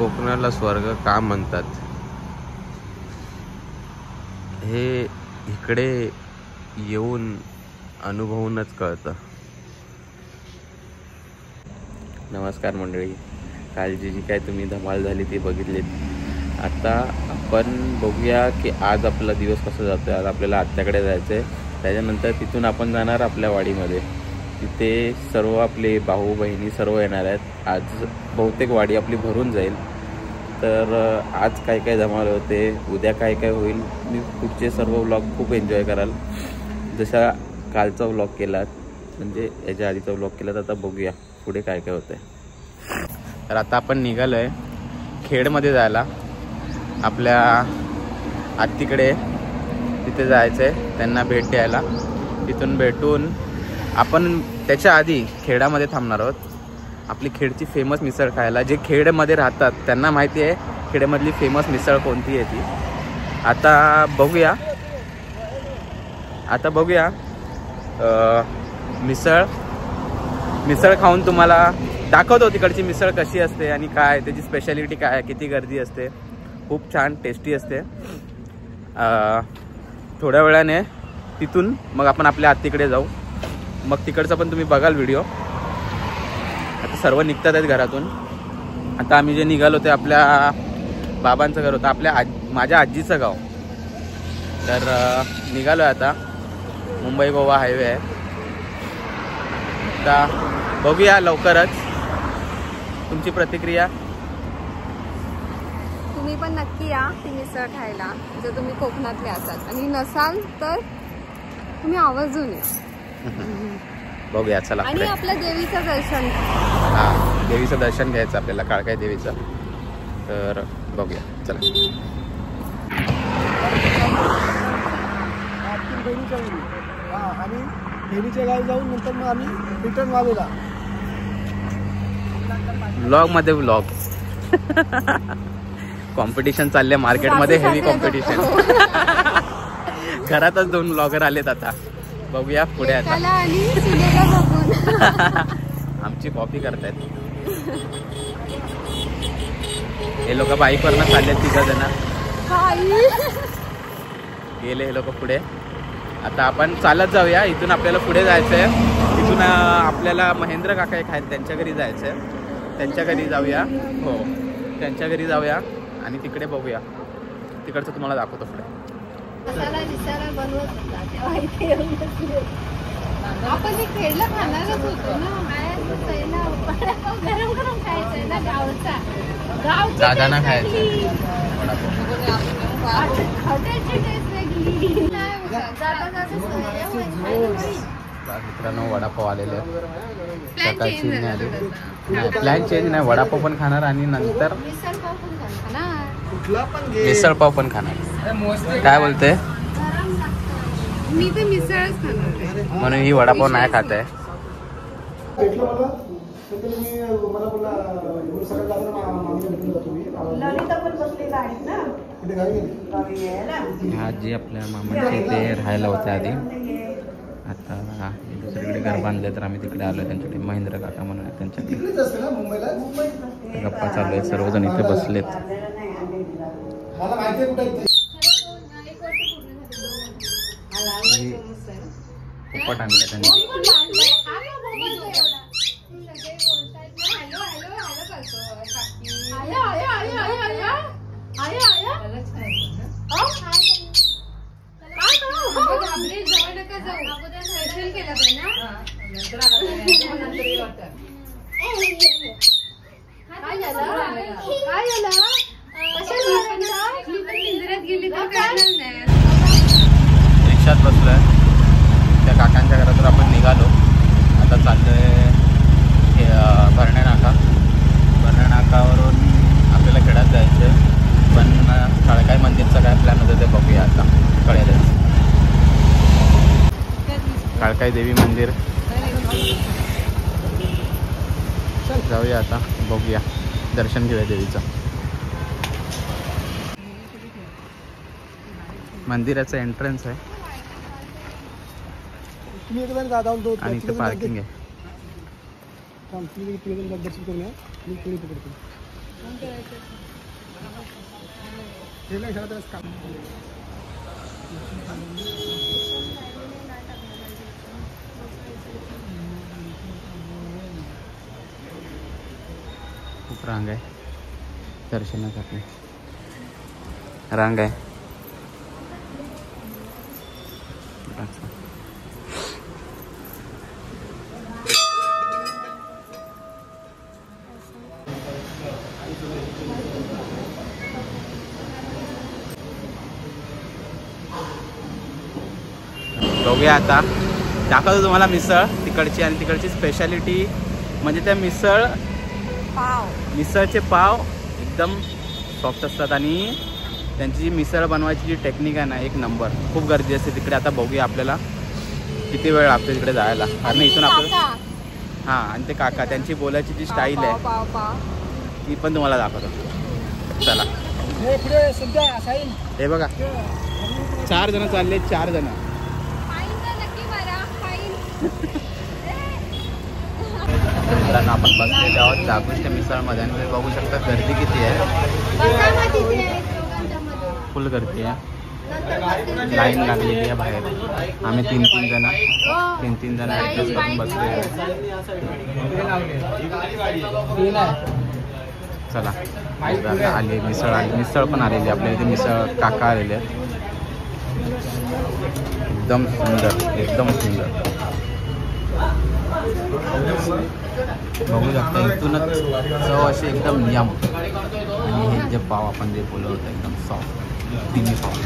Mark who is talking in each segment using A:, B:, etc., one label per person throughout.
A: कोकणाला स्वर्ग का म्हणतात हे इकडे येऊन अनुभवूनच कळतं. नमस्कार मंडळी, कालची जी काय तुम्ही धमाल झाली ती बघितलीत. आता आपण बघूया की आज आपला दिवस कसा जातो. आज आपल्याला आत्याकडे जायचं आहे, त्याच्यानंतर तिथून आपण जाणार आपल्या वाडीमध्ये. तिथे सर्व आपले भाऊ बहिणी सर्व येणार आहेत. आज बहुतेक वाडी आपली भरून जाईल. तर आज काय काय धमाल होते, उद्या काय काय होईल, मी पुढचे सर्व व्लॉग खूप एन्जॉय कराल. जसा कालचा व्लॉग केलात म्हणजे याच्या आधीचा व्लॉग केलात, आता बघूया पुढे काय काय होतं आहे. तर आता आपण निघालो आहे खेडमध्ये जायला, आपल्या आत्तीकडे तिथे जायचं आहे, त्यांना भेट द्यायला. तिथून भेटून आपण त्याच्या आधी खेड्यामध्ये थांबणार आहोत, आपली खेडची फेमस मिसळ खायला. जे खेडमध्ये राहतात त्यांना माहिती आहे खेड्यामधली फेमस मिसळ कोणती आहे ती. आता बघूया मिसळ खाऊन तुम्हाला दाखवतो तिकडची मिसळ कशी असते आणि काय त्याची स्पेशालिटी काय, किती गर्दी असते. खूप छान टेस्टी असते. थोड्या वेळाने तिथून मग आपण आपल्या आत्तीकडे जाऊ, मग तिकडचा पण तुम्ही बघाल व्हिडिओ. आता सर्व निघतात आहेत घरातून. आता आम्ही जे निघालो ते आपल्या बाबांचं घर होतं, माझ्या आजीचं गाव. तर निघालो आहे आता, मुंबई गोवा हायवे आहे. आता बघूया लवकरच. तुमची प्रतिक्रिया?
B: तुम्ही पण नक्की या ती मिसळ खायला जर तुम्ही कोकणातले असाल, आणि नसाल तर तुम्ही आवर्जून या.
A: बघूया चला.
B: आणि आपल्या देवीचं दर्शन,
A: हां देवीचं दर्शन घ्यायचं आपल्याला, काळकाई देवीचं. तर बघूया चला.
C: आणि देवीच्या गावी जाऊन नंतर मग आम्ही रिटर्न वावेला.
A: व्लॉग मध्ये व्लॉग कॉम्पिटिशन चालले मार्केटमध्ये, हेवी कॉम्पिटिशन. घरातच 2 ब्लॉगर आलेत. आता बघूया पुढे. आता आमची कॉपी करतायत हे लोक. बाईकवरनं चाललेत 3 जण, गेले हे लोक पुढे. आता आपण चालत जाऊया. इथून आपल्याला पुढे जायचं आहे. इथून आपल्याला महेंद्र काका एक आहेत, त्यांच्या घरी जायचं आहे. त्यांच्या घरी जाऊया. हो, त्यांच्या घरी जाऊया आणि तिकडे बघूया. तिकडचं तुम्हाला दाखवतो पुढे.
B: आपण ते खेळला खाणारच होतो ना,
A: दादाना खायचं. मित्रांनो वडापाव आलेले आहेत. सकाळची नाही आली, प्लॅन चेंज नाही. वडापाव पण खाणार आणि नंतर मिसळपाव पण खाणार. काय बोलते?
B: मी तर मिसळच खाणार
A: म्हणून ही वडापाव नाही खात आहे. आजी आपल्या मामाच्या इथे राहायला होत्या आधी, आता दुसरीकडे घर बांधले तर आम्ही तिकडे आलो त्यांच्याकडे. महेंद्र काका म्हणून त्यांच्याकडे गप्पा चालू आहेत. सर्वजण इथे बसलेत. पोपट आणलं त्यांनी. रिक्षात बसलोय त्या काकांच्या घरातून आपण निघालो. आता चाललोय भरणे नाकावरून आपल्याला खेड्यात जायचं. पण काळकाई मंदिरचा काय प्लॅन होतं ते बघूया आता कळेलच. काळकाई देवी मंदिर जाऊया आता, बघूया, दर्शन घेऊया देवीचं. मंदिराचं एंट्रन्स आहे आणि इथे पार्किंग आहे. खूप रांग आहे दर्शनासाठी, रांग आहे. बघूया आता, दाखवतो तुम्हाला मिसळ तिकडची. आणि तिकडची स्पेशालिटी म्हणजे त्या मिसळचे पाव एकदम सॉफ्ट असतात आणि त्यांची जी मिसळ बनवायची जी टेक्निक आहे ना, एक नंबर. खूप गर्दी असते तिकडे. आता बघूया आपल्याला किती वेळ लागतो तिकडे जायला, कारण इथून आपल्याला. हां, आणि ते काका त्यांची बोलायची जी स्टाईल आहे ती पण तुम्हाला दाखवतो. चला, हे बघा 4 जण चालले, 4 जण. आपण बसलेले आहोत जागृष्ट मिसळमध्ये आणि तुम्ही बघू शकता गर्दी किती आहे. फुल गर्दी आहे, लाईन लागलेली आहे बाहेर. आम्ही 3-3 जण ॲडजस्ट करून बसलेले. चला, आली मिसळ पण आलेली आपल्या इथे. मिसळ काका आलेले आहेत. एकदम सुंदर. बघू शकता इथूनच चव अशी एकदम यम. आणि हे जे पाव आपण जे बोलत होतं एकदम सॉफ्ट, क्रीमी सॉफ्ट.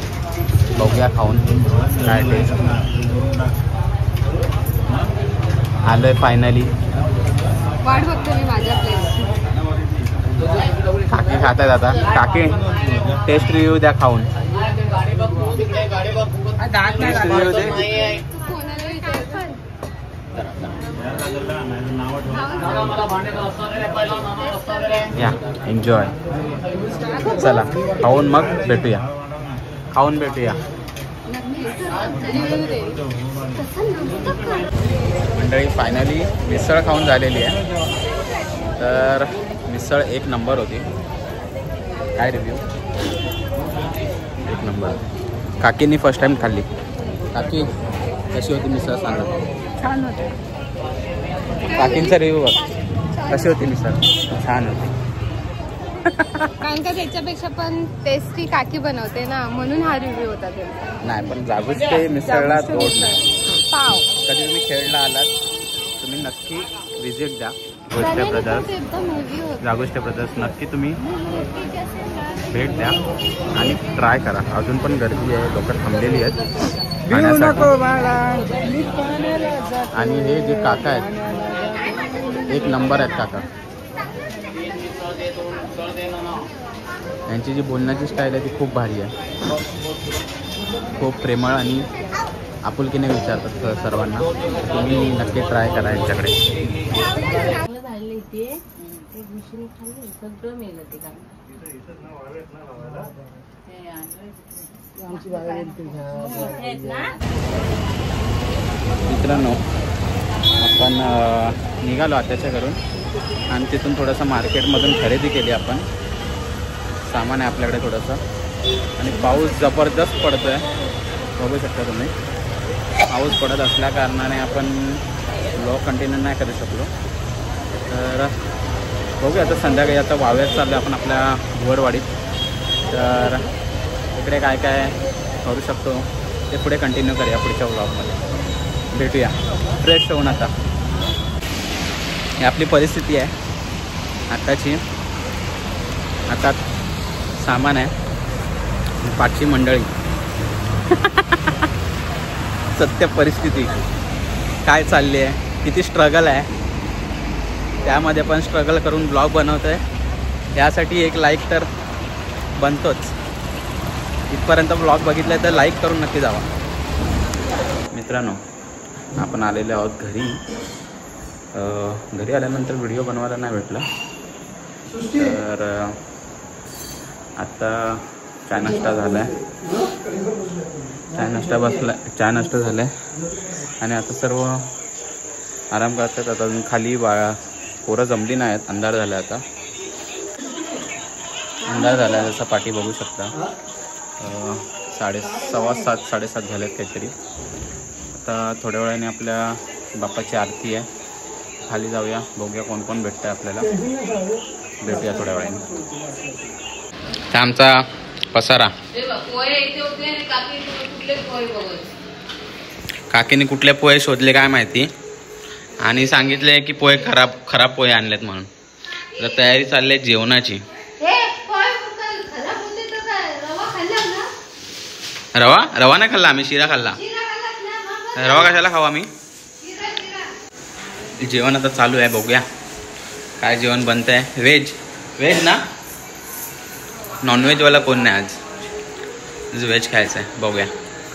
A: बघूया खाऊन काय टेस्ट. आलोय फायनली.
B: वाट बघतो मी माझ्या प्लेस.
A: काकी खात आहेत आता. काकी टेस्ट रिव्ह्यू द्या खाऊन. टेस्ट रिव्ह्यू दे. या एन्जॉय. चला खाऊन मग भेटूया. मंडळी फायनली मिसळ खाऊन झालेली आहे. तर मिसळ एक नंबर होती. काय रिव्ह्यू? एक नंबर. काकींनी फर्स्ट टाइम खाल्ली. काकी कशी होती मिसळ सांगा.
B: छान होते.
A: काकींचा रिव्ह्यू बघ. कशी होती मिसळ? छान होती.
B: कारण का त्याच्यापेक्षा पण टेस्टी काकी बनवते ना, म्हणून हा रिव्ह्यू होता त्यांचा.
A: नाही पण जागृष्टे मिसळला तोड नाही.
B: पाव
A: कधी तुम्ही खेळला आलात तुम्ही नक्की विजिट द्या. जागृष्टे ब्रदर्स नक्की तुम्ही भेट द्या आणि ट्राय करा. अजून पण गर्दी आहे, लोक थांबलेली आहेत खाण्यासाठी. आणि हे जे काका आहेत एक नंबर आहेत काका. यांची जी बोलण्याची स्टाईल आहे ती खूप भारी आहे. खूप प्रेमळ आणि आपुलकीने विचारतात सर्वांना. तुम्ही नक्की ट्राय करा यांच्याकडे. मित्रांनो आपण निघालो आत्याच्या घरून आणि तिथून थोडंसं मार्केटमधून खरेदी केली आपण. सामान आहे आपल्याकडे थोडंसं. आणि पाऊस जबरदस्त पडतो आहे, बघू शकता तुम्ही. पाऊस पडत असल्या कारणाने आपण ब्लॉग कंटिन्यू नाही करू शकलो. तर बघूया आता संध्याकाळी. आता वाव्यात चाललो आपण आपल्या भुवरवाडीत. तर इकडे काय काय करू शकतो ते पुढे कंटिन्यू करूया पुढच्या ब्लॉगमध्ये. भेटूया फ्रेश होऊन. आता ही आपली परिस्थिती आहे आत्ताची. आता सामान आहे, पाचशे मंडळी. सत्य परिस्थिती काय चालली आहे, किती स्ट्रगल आहे, त्यामध्ये पण स्ट्रगल करून ब्लॉग बनवतो आहे. यासाठी एक लाईक तर बनतोच. इथपर्यंत ब्लॉग बघितला तर लाईक करून नक्की जावा. मित्रांनो आपण आलेले आहोत घरी. घरी आल्यानंतर व्हिडिओ बनवायला नाही भेटला. तर आत्ता चाय नाश्ता झाला आहे. चाय नाश्ता झाला आहे आणि आता सर्व आराम करतात. आता अजून खाली पोरं जमली नाही आहेत, अंधार झाला आता. अंधार झाला आहे, जसं पाठी बघू शकता. 6:15 7:30 झालेत काहीतरी. आता थोड्या वेळाने आपल्या बाप्पाची आरती आहे. खाली जाऊया, बघूया कोण कोण भेटतं आहे आपल्याला. भेटूया थोड्या वेळाने. आमचा पसारा काकीने कुठले पोहे शोधले काय माहिती, आणि सांगितले की पोहे खराब पोहे आणलेत म्हणून. तर तयारी चालली आहे जेवणाची. रवा नाही खाल्ला आम्ही, शिरा खाल्ला. रवा कशाला खाऊ आम्ही. जेवण आता चालू आहे, बघूया काय जेवण बनत आहे. व्हेज ना, नॉनव्हेजवाला कोण नाही आज व्हेज खायचं आहे. बघूया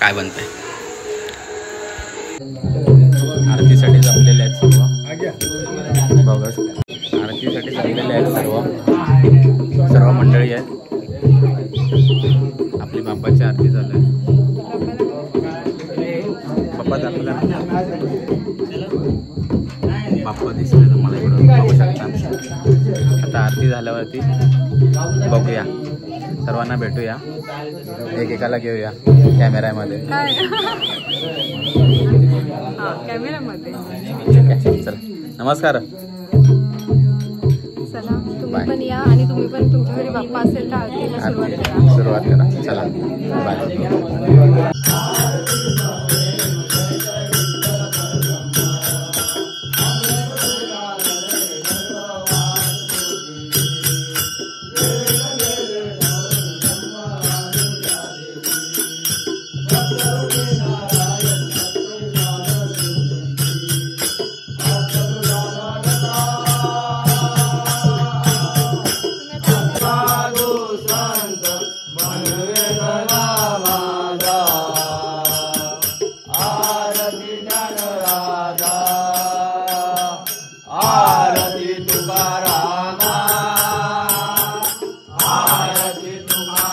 A: काय बनत आहे. आरतीसाठी जमलेले आहेत सर्व. बघा आरतीसाठी जमलेले आहेत सर्व मंडळी आहेत. आपली बाप्पाची आरती चालू आहे. बाप्पा दाखवला, बाप्पा दिसले तुम्हाला इकडं बघू शकता. आता आरती झाल्यावरती बघूया, सर्वांना भेटूया, एकेकाला घेऊया कॅमेऱ्यामध्ये. ठीक आहे, चला नमस्कार.
B: चला तुम्ही पण या, आणि तुम्ही पण तुमच्या घरी बाप्पा असेल तर आरतीला
A: सुरुवात करा. चला बाय.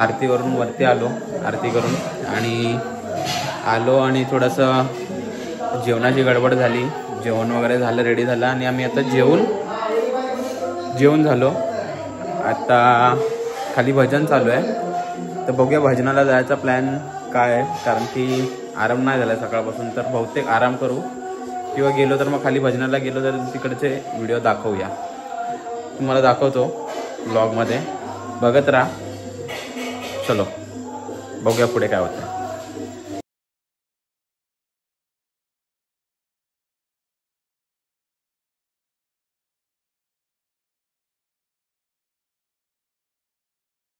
A: आरतीवरून वरती आलो, आरती करून आणि थोडंसं जेवणाची गडबड झाली. जेवण वगैरे झालं, रेडी झालं, आणि आम्ही आता जेवून झालो. आता खाली भजन चालू आहे, तर बघूया भजनाला जायचा प्लॅन काय आहे. कारण की आराम नाही झाला सकाळपासून, तर बहुतेक आराम करू, किंवा गेलो तर मग खाली भजनाला गेलो तर तिकडचे व्हिडिओ दाखवूया. तुम्हाला दाखवतो ब्लॉगमध्ये, बघत राहा. चलो बघूया पुढे काय होतं.